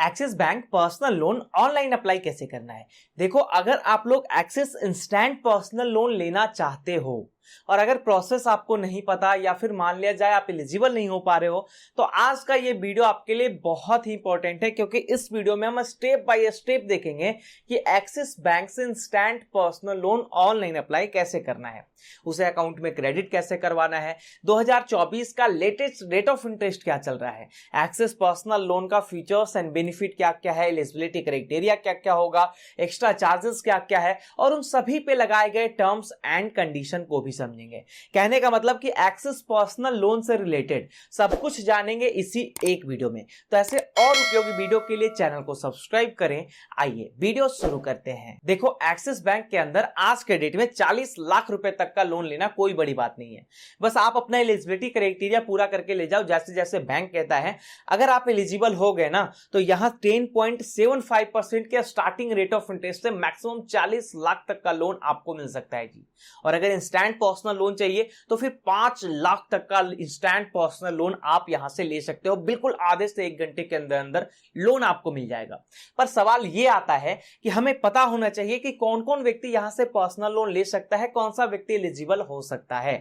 Axis bank personal loan online apply कैसे करना है। देखो, अगर आप लोग एक्सिस इंस्टेंट पर्सनल लोन लेना चाहते हो और अगर प्रोसेस आपको नहीं पता या फिर मान लिया जाए आप एलिजिबल नहीं हो पा रहे हो, तो आज का ये वीडियो आपके लिए बहुत ही इंपॉर्टेंट है, क्योंकि इस वीडियो में हम स्टेप बाय स्टेप देखेंगे कि एक्सिस बैंक से instant personal loan online apply कैसे करना है, उसे अकाउंट में क्रेडिट कैसे करवाना है, 2024 का लेटेस्ट रेट ऑफ इंटरेस्ट क्या चल रहा है, एक्सिस पर्सनल लोन का फीचर्स एंड बेनिफिट क्या क्या है, एलिजिबिलिटी क्राइटेरिया क्या क्या होगा, एक्स्ट्रा चार्जेस क्या क्या है, और उन सभी पे लगाए गए टर्म्स एंड कंडीशन को भी समझेंगे। कहने का मतलब कि एक्सिस पर्सनल लोन से रिलेटेड सब कुछ जानेंगे इसी एक वीडियो में। तो ऐसे और उपयोगी वीडियो के लिए चैनल को सब्सक्राइब करें। आइए वीडियो शुरू करते हैं। देखो, एक्सिस बैंक के अंदर आज के डेट में 40 लाख रुपए तक का लोन लेना कोई बड़ी बात नहीं है। बस आप अपना एलिजिबिलिटी क्राइटेरिया पूरा करके ले जाओ, जैसे जैसे बैंक कहता है। अगर आप एलिजिबल हो गए ना, तो यहां 10.75% के स्टार्टिंग रेट ऑफ इंटरेस्ट से मैक्सिमम 40 लाख तक का लोन आपको मिल सकता है जी। और अगर इंस्टेंट पर्सनल लोन चाहिए तो फिर 5 लाख तक का इंस्टेंट पर्सनल लोन आप यहां से ले सकते हो। बिल्कुल आधे से 1 घंटे के अंदर अंदर लोन आपको मिल जाएगा। पर सवाल यह आता है कि हमें पता होना चाहिए कि कौन कौन व्यक्ति यहां से पर्सनल लोन ले सकता है, कौन सा व्यक्ति एलिजिबल हो सकता है।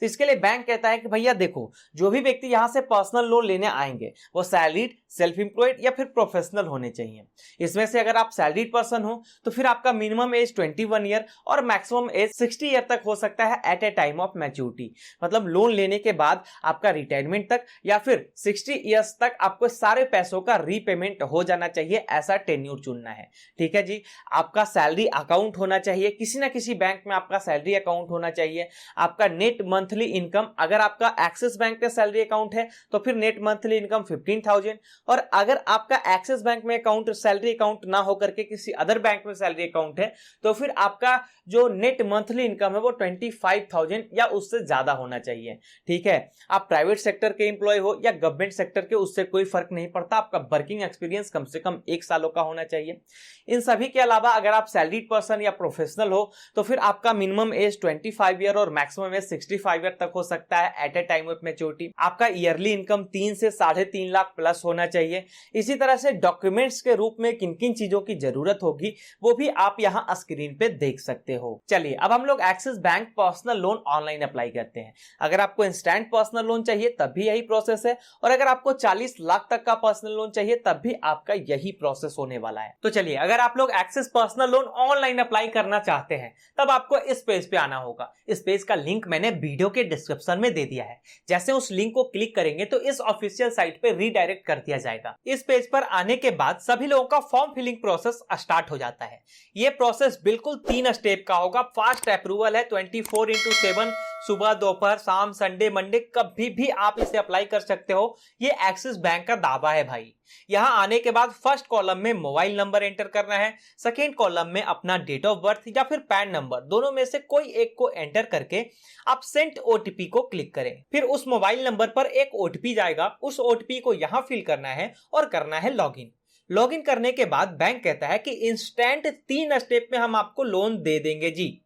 तो इसके लिए बैंक कहता है कि भैया देखो, जो भी व्यक्ति यहां से पर्सनल लोन लेने आएंगे वो सैलरीड, सेल्फ एम्प्लॉयड या फिर प्रोफेशनल होने चाहिए। इसमें से अगर आप सैलरीड पर्सन हो तो फिर आपका मिनिमम एज 21 ईयर और मैक्सिमम एज 60 ईयर तक हो सकता है at a time of maturity. मतलब लोन लेने के बाद आपका रिटायरमेंट तक या फिर 60 ईयर्स तक आपको सारे पैसों का रीपेमेंट हो जाना चाहिए, ऐसा टेन्योर चुनना है। ठीक है जी। आपका सैलरी अकाउंट होना चाहिए, किसी ना किसी बैंक में आपका सैलरी अकाउंट होना चाहिए। आपका नेट मंथली इनकम, अगर आपका एक्सिस बैंक का सैलरी अकाउंट है तो फिर नेट मंथली इनकम 15,000, और अगर आपका एक्सिस बैंक में अकाउंट सैलरी अकाउंट ना होकर के किसी अदर बैंक में सैलरी अकाउंट है तो फिर आपका जो नेट मंथली इनकम है वो 25,000 या उससे ज्यादा होना चाहिए। ठीक है। आप प्राइवेट सेक्टर के एम्प्लॉय हो या गवर्नमेंट सेक्टर के, उससे कोई फर्क नहीं पड़ता। आपका वर्किंग एक्सपीरियंस कम से कम 1 सालों का होना चाहिए। इन सभी के अलावा अगर आप सैलरीड पर्सन या प्रोफेशनल हो तो फिर आपका मिनिमम एज 25 ईयर और मैक्सिमम एज 65 ईयर तक हो सकता है at a time of maturity. आपका ईयरली इनकम 3 से 3.5 लाख प्लस होना चाहिए। इसी तरह से डॉक्यूमेंट्स के रूप में किन किन चीजों की जरूरत होगी वो भी आप यहां स्क्रीन पे देख सकते हो। चलिए अब हम लोग axis bank personal loan online apply करते हैं। अगर आपको इंस्टेंट पर्सनल लोन चाहिए तब भी यही प्रोसेस है, और अगर आपको 40 लाख तक का पर्सनल लोन चाहिए तब भी आपका यही प्रोसेस होने वाला है। तो चलिए, अगर आप लोग axis personal loan online apply करना चाहते हैं तब आपको इस पेज पे आना होगा। इस पेज का लिंक मैंने वीडियो के डिस्क्रिप्शन में दे दिया है। जैसे उस लिंक को क्लिक करेंगे तो इस ऑफिशियल साइट पे रीडायरेक्ट कर दिया जाएगा। इस पेज पर आने के बाद सभी लोगों का फॉर्म फिलिंग प्रोसेस स्टार्ट हो जाता है। यह प्रोसेस बिल्कुल 3 स्टेप का होगा। फास्ट अप्रूवल है, 24x7, सुबह दोपहर शाम संडे मंडे कभी भी आप इसे अप्लाई कर सकते हो। ये एक्सिस बैंक का दावा है भाई। यहां आने के बाद फर्स्ट कॉलम में मोबाइल नंबर एंटर करना है, सेकेंड कॉलम में अपना डेट ऑफ बर्थ या फिर पैन नंबर, दोनों में से कोई एक को एंटर करके आप सेंड ओटीपी को क्लिक करें। फिर उस मोबाइल नंबर पर एक ओटीपी जाएगा, उस ओटीपी को यहां फिल करना है और करना है लॉगिन। लॉगिन करने के बाद बैंक कहता है कि इंस्टेंट 3 स्टेप में हम आपको लोन दे देंगे जी।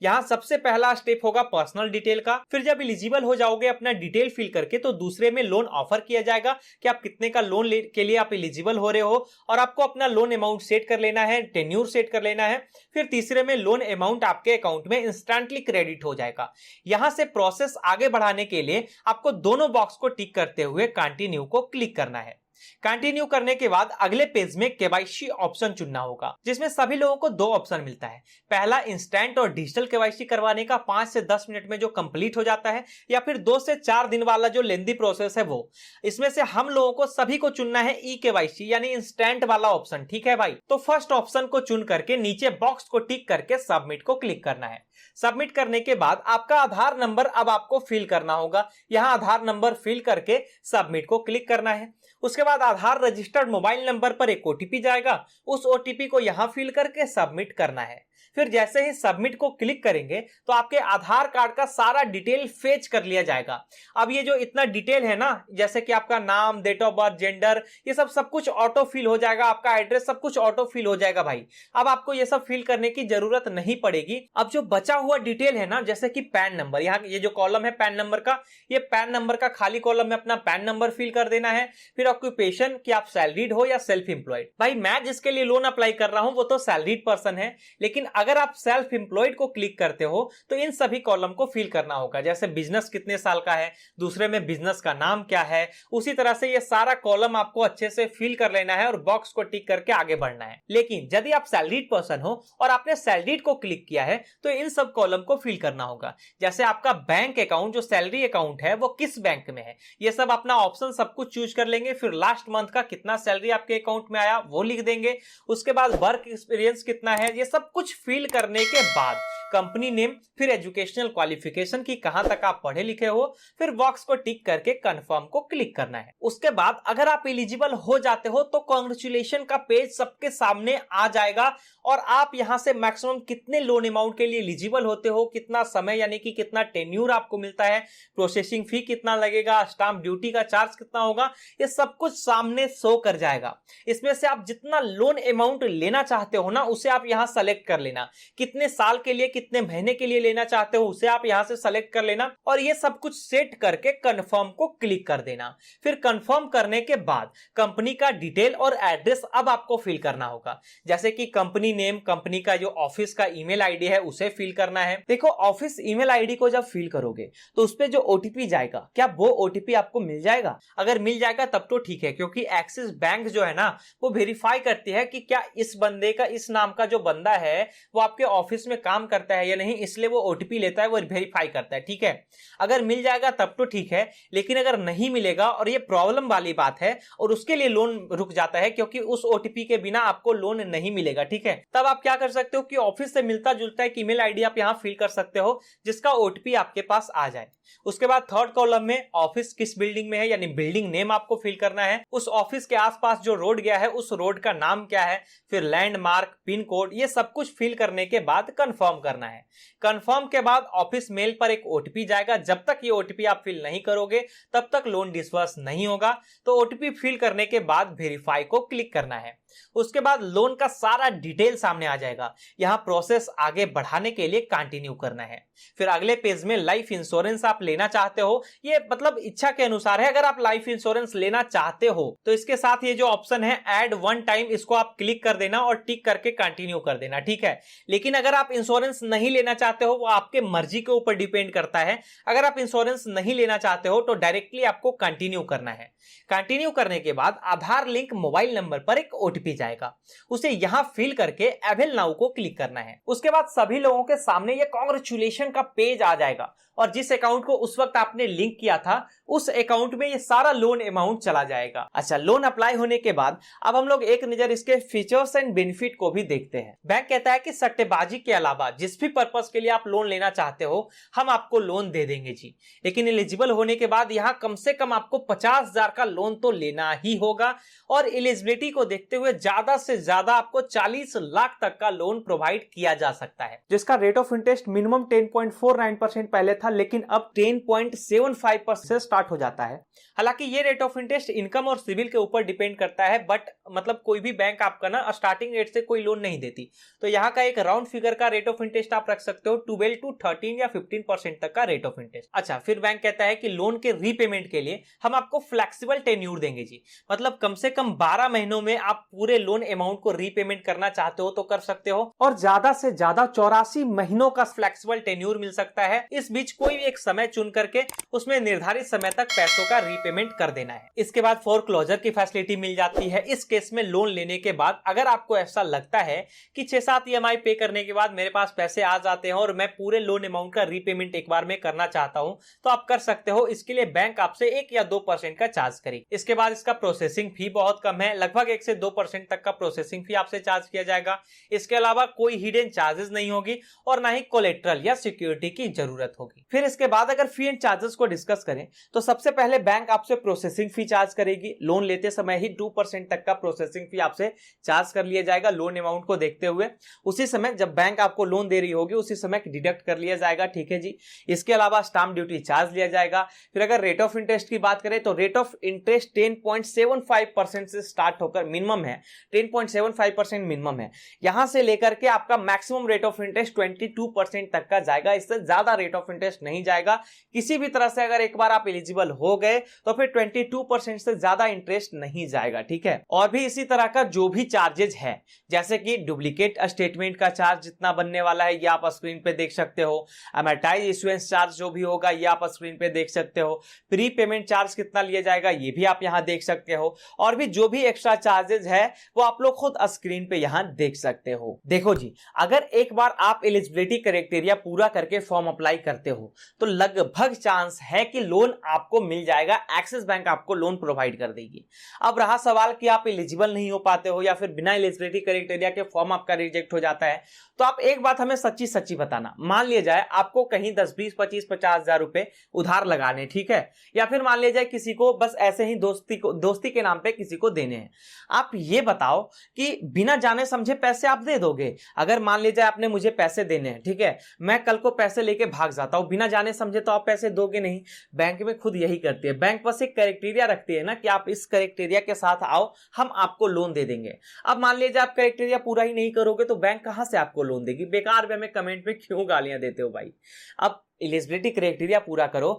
यहां सबसे पहला स्टेप होगा पर्सनल डिटेल का। फिर जब एलिजिबल हो जाओगे अपना डिटेल फिल करके तो दूसरे में लोन ऑफर किया जाएगा कि आप कितने का लोन के लिए आप एलिजिबल हो रहे हो, और आपको अपना लोन अमाउंट सेट कर लेना है, टेन्योर सेट कर लेना है। फिर तीसरे में लोन अमाउंट आपके अकाउंट में इंस्टेंटली क्रेडिट हो जाएगा। यहां से प्रोसेस आगे बढ़ाने के लिए आपको दोनों बॉक्स को टिक करते हुए कंटिन्यू को क्लिक करना है। कंटिन्यू करने के बाद अगले पेज में केवाईसी ऑप्शन चुनना होगा, जिसमें सभी लोगों को 2 ऑप्शन मिलता है। पहला इंस्टेंट और डिजिटल केवाईसी करवाने का 5 से 10 मिनट में जो कंप्लीट हो जाता है, या फिर 2 से 4 दिन वाला जो लेंदी प्रोसेस है वो। इसमें से हम लोगों को सभी को चुनना है ई केवाईसी यानी इंस्टेंट वाला ऑप्शन। ठीक है भाई। तो फर्स्ट ऑप्शन को चुन करके नीचे बॉक्स को टिक करके सबमिट को क्लिक करना है। सबमिट करने के बाद आपका आधार नंबर अब आपको फिल करना होगा। यहां आधार नंबर फिल करके सबमिट को क्लिक करना है। उसके बाद आधार रजिस्टर्ड मोबाइल नंबर पर एक ओटीपी जाएगा, उस ओटीपी को यहां फिल करके सबमिट करना है। फिर जैसे ही सबमिट को क्लिक करेंगे तो आपके आधार कार्ड का सारा डिटेल फेच कर लिया जाएगा। अब ये जो इतना डिटेल है ना, जैसे कि आपका नाम, डेट ऑफ बर्थ, जेंडर, ये सब कुछ ऑटो फिल हो जाएगा। आपका एड्रेस सब कुछ ऑटो फिल हो जाएगा भाई। अब आपको ये सब फिल करने की जरूरत नहीं पड़ेगी। अब जो बचा हुआ डिटेल है ना, जैसे कि पैन नंबर, यहाँ ये जो कॉलम है पैन नंबर का, ये पैन नंबर का खाली कॉलम में अपना पैन नंबर फिल कर देना है। फिर ऑक्यूपेशन कि आप सैलरीड हो या सेल्फ एम्प्लॉयड। भाई मैं जिसके लिए लोन अप्लाई कर रहा हूं वो तो सैलरीड पर्सन है, लेकिन अगर आप सेल्फ एम्प्लॉयड को क्लिक करते हो तो इन सभी कॉलम को फिल करना होगा, जैसे बिजनेस कितने साल का है, दूसरे में बिजनेस का नाम क्या है। उसी तरह से ये सारा कॉलम आपको अच्छे से फिल कर लेना है और बॉक्स को टिक करके आगे बढ़ना है। लेकिन यदि आप सैलरीड पर्सन हो और आपने सैलरीड को क्लिक किया है तो इन सब कॉलम को फिल करना होगा, जैसे आपका बैंक अकाउंट जो सैलरी अकाउंट है वो किस बैंक में है, ये सब अपना ऑप्शन सब कुछ चूज कर लेंगे। फिर लास्ट मंथ का कितना सैलरी आपके अकाउंट में आया वो लिख देंगे। उसके बाद वर्क एक्सपीरियंस कितना है, ये सब कुछ फिल करने के बाद कंपनी नेम, फिर एजुकेशनल क्वालिफिकेशन की कहां तक आप पढ़े लिखे हो, फिर बॉक्स को टिक करके कंफर्म को क्लिक करना है। उसके बाद अगर आप एलिजिबल हो जाते हो तो कांग्रेचुलेशन का पेज सबके सामने आ जाएगा और आप यहां से मैक्सिमम कितने लोन अमाउंट के लिए एलिजिबल होते हो, कितना समय यानी कि कितना टेन्यूर आपको मिलता है, प्रोसेसिंग फी कितना लगेगा, स्टाम्प ड्यूटी का चार्ज कितना होगा, ये सब कुछ सामने शो कर जाएगा। इसमें से आप जितना लोन अमाउंट लेना चाहते हो ना उसे आप यहां सेलेक्ट कर लेना, कितने साल के लिए कितने महीने के लिए लेना चाहते हो उसे आप यहां से सेलेक्ट कर लेना और ये सब कुछ सेट करके कंफर्म को क्लिक कर देना। फिर कंफर्म करने के बाद कंपनी का डिटेल और एड्रेस अब आपको फिल करना होगा, जैसे कि कंपनी नेम, कंपनी का जो ऑफिस का ईमेल आईडी है उसे फिल करना है। देखो ऑफिस ईमेल आईडी को जब फिल करोगे तो उस पे जो ओटीपी जाएगा, क्या वो ओटीपी आपको मिल जाएगा? अगर मिल जाएगा तब तो ठीक है, क्योंकि एक्सिस बैंक जो है ना वो वेरीफाई करती है कि क्या इस बंदे का, इस नाम का जो बंदा है वो आपके ऑफिस में काम करता है या नहीं, इसलिए वो ओटीपी लेता है, वो वेरीफाई करता है। ठीक है, अगर मिल जाएगा तब तो ठीक है, लेकिन अगर नहीं मिलेगा और ये प्रॉब्लम वाली बात है और उसके लिए लोन रुक जाता है क्योंकि उस ओटीपी के बिना आपको लोन नहीं मिलेगा, ठीक है, तब आप क्या कर सकते हो कि ऑफिस से मिलता जुलता एक ईमेल आईडी आप यहां फिल कर सकते हो जिसका ओटीपी आपके पास आ जाए। उसके बाद थर्ड कॉलम में ऑफिस किस बिल्डिंग में है यानी बिल्डिंग नेम आपको फिल करना है, उस ऑफिस के आसपास जो रोड गया है उस रोड का नाम क्या है, फिर लैंडमार्क, पिन कोड, ये सब कुछ फिल करने के बाद कंफर्म करना है। कंफर्म के बाद ऑफिस मेल पर एक ओटीपी जाएगा, जब तक ये ओटीपी आप फिल नहीं करोगे तब तक लोन डिसबर्स नहीं होगा। तो ओटीपी फिल करने के बाद वेरीफाई को क्लिक करना है। उसके बाद लोन का सारा डिटेल सामने आ जाएगा, यहां प्रोसेस आगे बढ़ाने के लिए कंटिन्यू करना है। फिर अगले पेज में लाइफ इंश्योरेंस आप लेना चाहते हो, ये मतलब इच्छा के अनुसार है। अगर आप लाइफ इंश्योरेंस लेना चाहते हो तो इसके साथ ये जो ऑप्शन है ऐड वन टाइम, इसको आप क्लिक कर देना और टिक करके कंटिन्यू कर देना, ठीक है। लेकिन अगर आप इंश्योरेंस नहीं लेना चाहते हो, वो आपके मर्जी के ऊपर डिपेंड करता है। अगर आप इंश्योरेंस नहीं लेना चाहते हो तो डायरेक्टली आपको कंटिन्यू करना है। कंटिन्यू करने के बाद आधार लिंक मोबाइल नंबर पर एक ओटीपी जाएगा, उसे यहां फिल करके अवेल नाउ को क्लिक करना है। उसके बाद सभी लोगों के सामने ये कांग्रेचुलेशन का पेज आ जाएगा और जिस अकाउंट को उस वक्त आपने लिंक किया था उस अकाउंट में ये सारा लोन अमाउंट चला जाएगा। अच्छा, लोन अप्लाई होने के बाद अब हम लोग एक नजर इसके फीचर्स एंड बेनिफिट को भी देखते हैं। बैंक कहता है कि सट्टेबाजी के अलावा जिस भी पर्पस के लिए आप लोन लेना चाहते हो हम आपको लोन दे देंगे जी, लेकिन एलिजिबल होने के बाद यहाँ कम से कम आपको 50,000 का लोन तो लेना ही होगा और एलिजिबिलिटी को देखते हुए ज्यादा से ज्यादा आपको 40 लाख तक का लोन प्रोवाइड किया जा सकता है, जिसका रेट ऑफ इंटरेस्ट मिनिमम 10.49% पहले था, लेकिन अब 10.75% से स्टार्ट हो जाता है। हालांकि ये रेट ऑफ इंटरेस्ट इनकम और सिविल के ऊपर डिपेंड करता है, बट मतलब कोई भी बैंक आपका ना स्टार्टिंग रेट से कोई लोन नहीं देती, तो यहाँ का एक राउंड फिगर का रेट ऑफ इंटरेस्ट आप रख सकते हो 12 to 13 या 15% तक का रेट ऑफ इंटरेस्ट। अच्छा, फिर बैंक कहता है कि लोन के रीपेमेंट के लिए हम आपको फ्लेक्सिबल टेन्यूर देंगे जी, मतलब कम से कम 12 महीनों में आप पूरे लोन अमाउंट को रीपेमेंट करना चाहते हो तो कर सकते हो और ज्यादा से ज्यादा 84 महीनों का फ्लेक्सिबल टेन्यूर मिल सकता है। इस बीच कोई एक समय चुन करके उसमें निर्धारित समय तक पैसों का रीपेमेंट कर देना है। इसके बाद फोरक्लोजर की फैसिलिटी मिल जाती है। इस केस में लोन लेने के बाद अगर आपको ऐसा लगता है कि 6-7 EMI पे करने के बाद मेरे पास पैसे आ जाते हैं और मैं पूरे लोन अमाउंट का रीपेमेंट एक बार में करना चाहता हूं तो आप कर सकते हो। इसके लिए बैंक आपसे 1 या 2% का चार्ज करेगी। इसके बाद इसका प्रोसेसिंग फी बहुत कम है, लगभग 1 से 2% तक का प्रोसेसिंग फी आपसे चार्ज किया जाएगा। इसके अलावा कोई हिडन चार्जेस नहीं होगी और ना ही कोलेट्रल या सिक्योरिटी की जरूरत होगी। फिर इसके बाद अगर फी एंड चार्जेस को डिस्कस करें तो सबसे पहले बैंक आपसे प्रोसेसिंग फी चार्ज करेगी। लोन लेते समय ही 2% तक का प्रोसेसिंग फी आपसे चार्ज कर लिया जाएगा लोन अमाउंट को देखते हुए। उसी समय जब बैंक आपको लोन दे सैलरी होगी उसी समय डिडक्ट कर लिया जाएगा, ठीक है जी। इसके अलावा स्टाम्प ड्यूटी चार्ज लिया जाएगा। फिर अगर रेट ऑफ इंटरेस्ट की बात करें तो रेट ऑफ इंटरेस्ट 10.75% से स्टार्ट होकर मिनिमम है, 10.75% मिनिमम है, यहां से लेकर के आपका मैक्सिमम रेट ऑफ इंटरेस्ट 22% तक का जाएगा। इससे ज्यादा रेट ऑफ इंटरेस्ट नहीं जाएगा किसी भी तरह से। अगर एक बार आप एलिजिबल हो गए तो फिर 22% से ज्यादा इंटरेस्ट नहीं जाएगा, ठीक है। और भी इसी तरह का जो भी चार्जेस है, जैसे कि डुप्लीकेट स्टेटमेंट का चार्ज जितना बनने वाला है ये आप स्क्रीन पे देख सकते हो, अमोर्टाइज इशुएंस चार्ज जो भी होगा ये आप स्क्रीन पे देख सकते हो, प्री पेमेंट चार्ज कितना लिया जाएगा ये भी आप यहां देख सकते हो, और भी जो भी एक्स्ट्रा चार्जेस है वो आप लोग खुद स्क्रीन पे यहां देख सकते हो। देखो जी, अगर एक बार आप एलिजिबिलिटी क्राइटेरिया पूरा करके फॉर्म अप्लाई करते हो तो लगभग चांस है कि लोन आपको मिल जाएगा, एक्सिस बैंक आपको लोन प्रोवाइड कर देगी। अब रहा सवाल कि आप एलिजिबल नहीं हो पाते हो या फिर बिना एलिजिबिलिटी क्राइटेरिया के फॉर्म आपका रिजेक्ट हो जाता है, तो आप एक बात हमें सच्ची सच्ची बताना। मान लिया जाए आपको कहीं 10, 20, 25, 50 हजार रुपए उधार लगाने, ठीक है, या फिर मान लिया जाए किसी को बस ऐसे ही दोस्ती के नाम पे किसी को देने हैं। आप ये बताओ कि बिना जाने समझे पैसे आप दे दोगे? अगर मान लिया जाए आपने मुझे पैसे देने हैं, ठीक है, मैं कल को पैसे लेके भाग जाता हूं बिना जाने समझे, तो आप पैसे दोगे नहीं। बैंक में खुद यही करती है, बैंक बस एक क्राइटेरिया रखती है ना कि आप इस क्राइटेरिया के साथ आओ, हम आपको लोन दे देंगे। अब मान लीजिए आप क्राइटेरिया पूरा ही नहीं करोगे तो बैंक कहां से आपको लोन देगी? बेकार में हमें कमेंट में क्यों गालियां देते हो भाई। अब एलिजिबिलिटी क्राइटेरिया पूरा करो।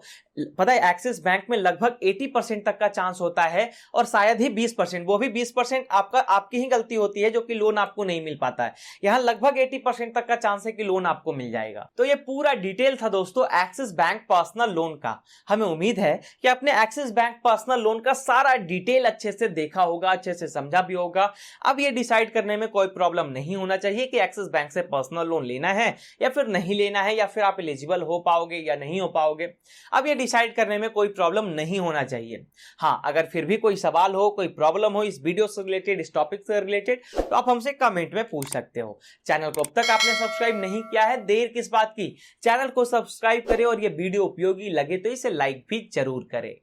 पता है एक्सिस बैंक में लगभग 80% तक का चांस होता है, और शायद ही 20%, वो भी 20% आपकी ही गलती होती है जो कि लोन आपको नहीं मिल पाता है। यहां लगभग 80% तक का चांस है कि लोन आपको मिल जाएगा। तो ये पूरा डिटेल था दोस्तों एक्सिस बैंक पर्सनल लोन का। हमें उम्मीद है कि आपने एक्सिस बैंक पर्सनल लोन का सारा डिटेल अच्छे से देखा होगा, अच्छे से समझा भी होगा। अब ये डिसाइड करने में कोई प्रॉब्लम नहीं होना चाहिए कि एक्सिस बैंक से पर्सनल लोन लेना है या फिर नहीं लेना है, या फिर आप एलिजिबल हो पाओगे या नहीं हो पाओगे। अब ये डिसाइड करने में कोई प्रॉब्लम नहीं होना चाहिए। हाँ, अगर फिर भी कोई सवाल हो, कोई प्रॉब्लम हो इस वीडियो से रिलेटेड, इस टॉपिक से रिलेटेड, तो आप हमसे कमेंट में पूछ सकते हो। चैनल को अब तक आपने सब्सक्राइब नहीं किया है, देर किस बात की, चैनल को सब्सक्राइब करें, और ये वीडियो उपयोगी लगे तो इसे लाइक भी जरूर करें।